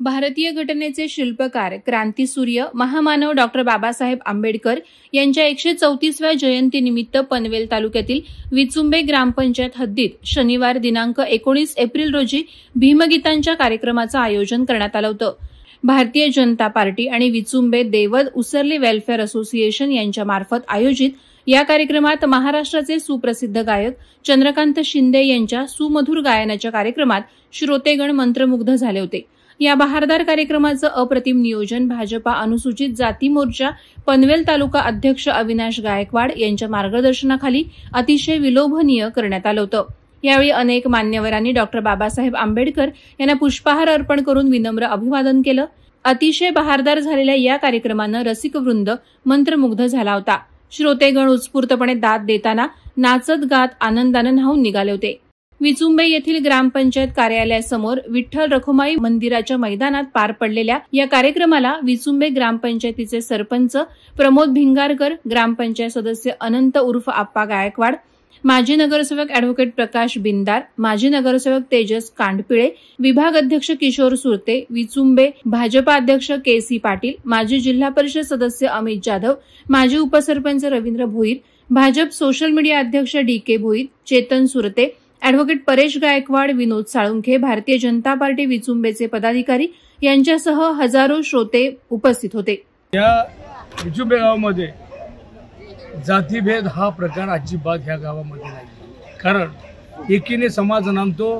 भारतीय घटनेचे शिल्पकार, क्रांतीसूर्य, महामानव डॉक्टर बाबासाहेब आंबेडकर यांच्या 134व्या जयंतीनिमित्त पनवेल तालुक्यातील विचुंबे ग्रामपंचायत हद्दीत शनिवार दिनांक 19 एप्रिल रोजी भीमगीतांच्या कार्यक्रमाचं आयोजन करण्यात आलं होतं। भारतीय जनता पार्टी आणि विचुंबे देवद उसरली वेलफेअर असोसिएशन यांच्या मार्फत आयोजित या कार्यक्रमात महाराष्ट्राचे सुप्रसिद्ध गायक चंद्रकांत शिंदे यांच्या सुमधुर गायनाच्या कार्यक्रमात श्रोतेगण मंत्रमुग्ध झाले होते। या बहारदार कार्यक्रमाचं अप्रतिम नियोजन भाजपा अनुसूचित जाती मोर्चा पनवेल तालुका अध्यक्ष अविनाश गायकवाड यांच्या मार्गदर्शनाखाली अतिशय विलोभनीय करण्यात आलं होतं। यावेळी अनेक मान्यवरांनी डॉक्टर बाबासाहेब आंबेडकर यांना पुष्पहार अर्पण करून विनम्र अभिवादन केलं। अतिशय बहारदार झालेल्या या कार्यक्रमानं रसिकवृंद मंत्रमुग्ध झाला होता। श्रोतेगण उत्स्फूर्तपणे दाद देताना नाचत गात आनंदानं न्हाऊन निघाले होते। विचुंबे येथील ग्रामपंचायत कार्यालयासमोर विठ्ठल रखुमाई मंदिराच्या मैदानात पार पडलेल्या या कार्यक्रमाला विचुंबे ग्रामपंचायतीचे सरपंच प्रमोद भिंगारकर, ग्रामपंचायत सदस्य अनंत उर्फ आप्पा गायकवाड, माजी नगरसेवक अॅडव्होकेट प्रकाश बिंदार, माजी नगरसेवक तेजस कांडपिळे, विभाग अध्यक्ष किशोर सुरते, विचुंबे भाजपा अध्यक्ष के.सी. पाटील, माजी जिल्हा परिषद सदस्य अमित जाधव, माजी उपसरपंच रवींद्र भोईर, भाजप सोशल मीडिया अध्यक्ष डी.के. भोईर, चेतन सुरते, अॅडव्होकेट परेश गायकवाड, विनोद साळुंखे, भारतीय जनता पार्टी विचुंबेचे पदाधिकारी यांच्यासह हजारो श्रोते उपस्थित होते। या विचुंबे गावामध्ये जातीभेद हा प्रकार अजिबात ह्या गावामध्ये नाही, कारण एकीने समाज नांदतो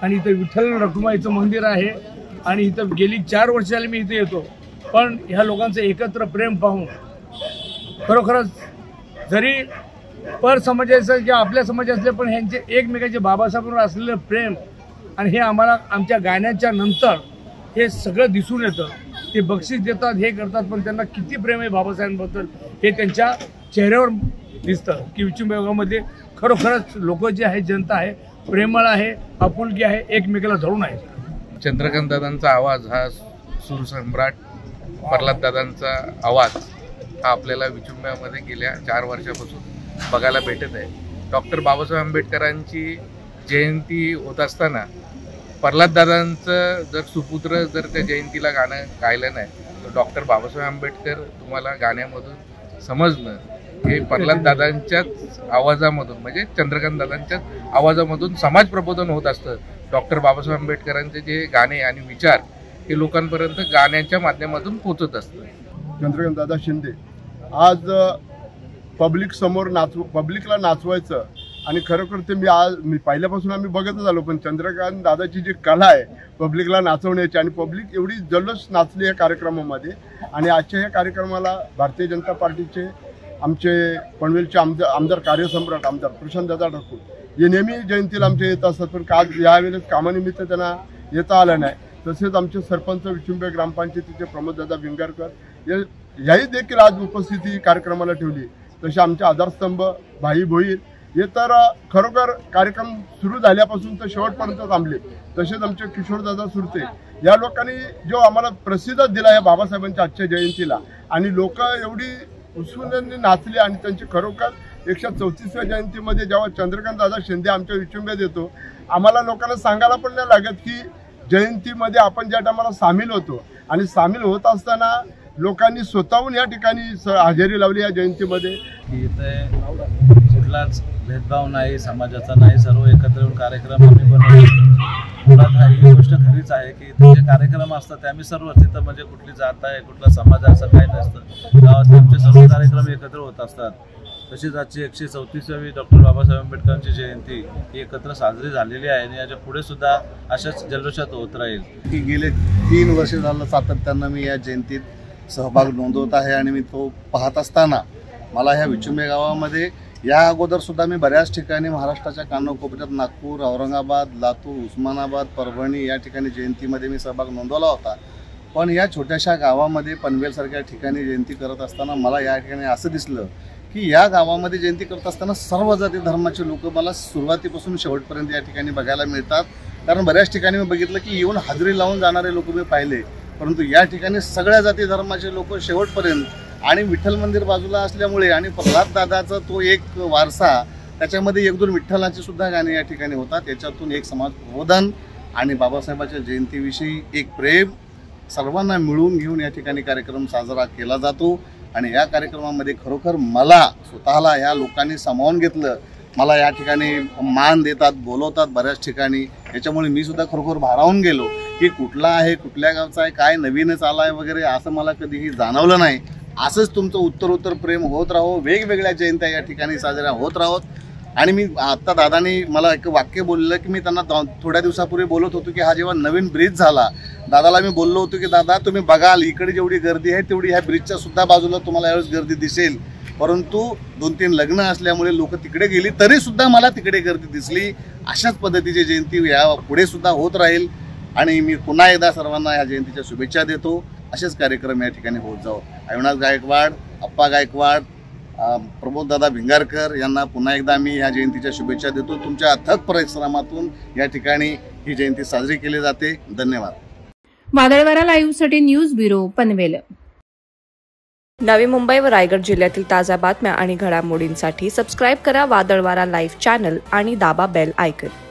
आणि इथे विठ्ठल रखुमाईचं मंदिर आहे आणि इथं गेली 4 वर्षाला मी इथे येतो, पण ह्या लोकांचं एकत्र प्रेम पाहून खरोखरच जरी पर समाजाचं किंवा आपल्या समाजातले पण ह्यांचे एकमेकांचे बाबासाहेबांवर असलेलं प्रेम आणि हे आम्हाला आमच्या गाण्याच्या नंतर हे सगळं दिसून येतं। ते बक्षीस देतात, हे करतात, पण त्यांना किती प्रेम आहे बाबासाहेबांबद्दल हे त्यांच्या चेहऱ्यावर दिसतं की विचुंबे गावामध्ये खरोखरच लोक जे आहे, जनता आहे, प्रेमळ आहे, आपुलकी आहे, एकमेकाला धरून आहे। चंद्रकांत दादांचा आवाज हा सूरसम्राट प्रल्हाद दादांचा आवाज हा आपल्याला विचुंब्यामध्ये गेल्या 4 वर्षापासून बघायला भेटत आहे। डॉक्टर बाबासाहेब आंबेडकरांची जयंती होत असताना प्रल्हाद दादांचं जर सुपुत्र जर त्या जयंतीला गाणं गायलं नाही तर डॉक्टर बाबासाहेब आंबेडकर तुम्हाला गाण्यामधून समजणं हे प्रल्हाद दादांच्याच आवाजामधून म्हणजे चंद्रकांत दादांच्याच आवाजामधून समाज प्रबोधन होत असतं। डॉक्टर बाबासाहेब आंबेडकरांचे जे गाणे आणि विचार हे लोकांपर्यंत गाण्याच्या माध्यमातून पोहोचत असतं। चंद्रकांत दादा शिंदे आज पब्लिक समोर पब्लिकला नाचवायचं आणि खरोखर ते मी पहिल्यापासून आम्ही बघतच आलो, पण चंद्रकांत दादाची जी कला आहे पब्लिकला नाचवण्याची आणि पब्लिक एवढी जल्लोष नाचली या कार्यक्रमामध्ये। आणि आजच्या या कार्यक्रमाला भारतीय जनता पार्टीचे आमचे पनवेलचे आमदार कार्यसम्राट आमदार प्रशांतदादा ठाकूर हे नेहमी जयंतीला आमच्या येत असतात, पण आज यावेळेस कामानिमित्त त्यांना येता आलं नाही। तसेच आमचे सरपंच विचुंबे ग्रामपंचायतीचे प्रमोददादा भिंगारकर याही देखील आज उपस्थिती कार्यक्रमाला ठेवली। तसे आमचे आधारस्तंभ भाई भोईर हे तर खरोखर कार्यक्रम सुरू झाल्यापासून तर शेवटपर्यंत थांबले। तसेच आमचे किशोरदादा सुरते या लोकांनी जो आम्हाला प्रसिद्ध दिला या बाबासाहेबांच्या आजच्या जयंतीला आणि लोक एवढी उत्सुकतेने नाचली आणि त्यांची खरोखर 134व्या जयंतीमध्ये जेव्हा चंद्रकांत दादा शिंदे आमच्या विचुंब्यात येतो, आम्हाला लोकांना सांगायला पण नाही लागत की जयंतीमध्ये आपण ज्या टायमाला सामील होतो आणि सामील होत असताना लोकांनी स्वतःहून या ठिकाणी हजेरी लावली या जयंतीमध्ये। इथे कुठलाच भेदभाव नाही, समाजाचा नाही, सर्व एकत्र येऊन कार्यक्रम आम्ही बनवतो। मुळात ही गोष्ट खरीच आहे की इथे जे कार्यक्रम असतात ते आम्ही सर्व तिथं म्हणजे कुठली जात आहे कुठला समाज असं काही नसतं, गावातले आमचे सर्व कार्यक्रम एकत्र होत असतात। तशीच आजची 134वी डॉक्टर बाबासाहेब आंबेडकरांची जयंती ही एकत्र साजरी झालेली आहे आणि याच्या पुढे सुद्धा अशाच जल्लोषात होत राहील। की गेले 3 वर्ष झालं सातत्यानं मी या जयंतीत सहभाग नोंदवत आहे आणि मी तो पाहत असताना मला ह्या विचुंबे गावामध्ये या अगोदर सुद्धा मी बऱ्याच ठिकाणी महाराष्ट्राच्या कानाकोपऱ्यात नागपूर, औरंगाबाद, लातूर, उस्मानाबाद, परभणी या ठिकाणी जयंतीमध्ये मी सहभाग नोंदवला होता, पण या छोट्याशा गावामध्ये पनवेलसारख्या ठिकाणी जयंती करत असताना मला या ठिकाणी असं दिसलं की या गावामध्ये जयंती करत असताना सर्व जाती धर्माचे लोक मला सुरुवातीपासून शेवटपर्यंत या ठिकाणी बघायला मिळतात। कारण बऱ्याच ठिकाणी मी बघितलं की येऊन हजेरी लावून जाणारे लोक मी पाहिले, परंतु या ठिकाणी सगळ्या जाती धर्माचे लोक शेवटपर्यंत आणि विठ्ठल मंदिर बाजूला असल्यामुळे आणि प्रल्हाद दादाचा तो एक वारसा त्याच्यामध्ये 1-2 विठ्ठलाची सुद्धा गाणी या ठिकाणी होतात। याच्यातून एक समाज प्रबोधन आणि बाबासाहेबांच्या जयंतीविषयी एक प्रेम सर्वांना मिळून घेऊन या ठिकाणी कार्यक्रम साजरा केला जातो आणि या कार्यक्रमामध्ये खरोखर मला स्वतःला या लोकांनी सामावून घेतलं. मला या ठिकाणी मान देतात, बोलवतात बऱ्याच ठिकाणी. याच्यामुळे मी सुद्धा खरोखर भारावून गेलो की कुठला आहे, कुठल्या गावचा आहे, काय नवीनच आला आहे वगैरे असं मला कधीही जाणवलं नाही. असंच तुमचं उत्तरोत्तर प्रेम होत राहो, वेगवेगळ्या जयंत्या या ठिकाणी साजऱ्या होत राहोत. आणि मी आत्ता दादानी मला एक वाक्य बोललं की मी त्यांना थोड्या दिवसापूर्वी बोलत होतो की हा जेव्हा नवीन ब्रिज झाला, दादाला मी बोललो होतो की दादा तुम्ही बघाल इकडे जेवढी गर्दी आहे तेवढी ह्या ब्रिजच्या सुद्धा बाजूला तुम्हाला यावेळेस गर्दी दिसेल. परंतु 2-3 लग्न असल्यामुळे लोक तिकडे गेली तरी सुद्धा मला तिकडे गर्दी दिसली. अशाच पद्धतीची जयंती या पुढे सुद्धा होत राहील आणि मी पुन्हा एकदा सर्वांना या जयंतीच्या शुभेच्छा देतो. असेच कार्यक्रम या ठिकाणी होत जाओ. अविनाश गायकवाड, अप्पा गायकवाड, प्रमोददादा भिंगारकर यांना पुन्हा एकदा मी ह्या जयंतीच्या शुभेच्छा देतो. तुमच्या अथक परिश्रमातून या ठिकाणी ही जयंती साजरी केली जाते. धन्यवाद. वादळवारा लाईव्हसाठी न्यूज ब्युरो पनवेल. नवी मुंबई व रायगड जिल्ह्यातील ताज्या बातम्या आणि घडामोडींसाठी सबस्क्राईब करा वादळवारा लाईव्ह चॅनल आणि दाबा बेल आयकॉन.